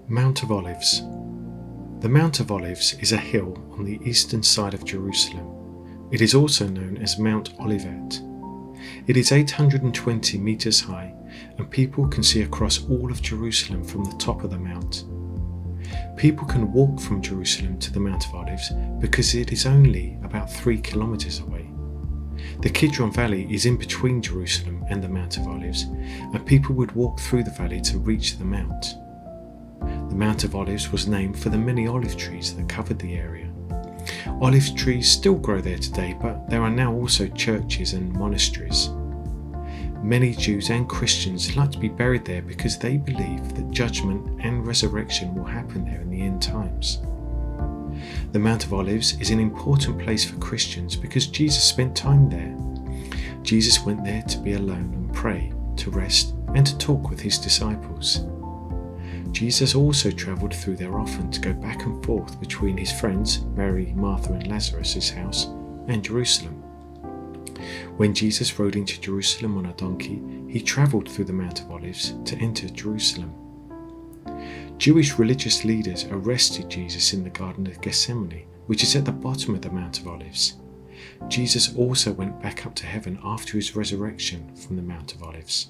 Mount of Olives. The Mount of Olives is a hill on the eastern side of Jerusalem. It is also known as Mount Olivet. It is 820 metres high, and people can see across all of Jerusalem from the top of the mount. People can walk from Jerusalem to the Mount of Olives because it is only about 3 kilometres away. The Kidron Valley is in between Jerusalem and the Mount of Olives, and people would walk through the valley to reach the mount. The Mount of Olives was named for the many olive trees that covered the area. Olive trees still grow there today, but there are now also churches and monasteries. Many Jews and Christians like to be buried there because they believe that judgment and resurrection will happen there in the end times. The Mount of Olives is an important place for Christians because Jesus spent time there. Jesus went there to be alone and pray, to rest, and to talk with his disciples. Jesus also travelled through there often to go back and forth between his friends, Mary, Martha and Lazarus' house, and Jerusalem. When Jesus rode into Jerusalem on a donkey, he travelled through the Mount of Olives to enter Jerusalem. Jewish religious leaders arrested Jesus in the Garden of Gethsemane, which is at the bottom of the Mount of Olives. Jesus also went back up to heaven after his resurrection from the Mount of Olives.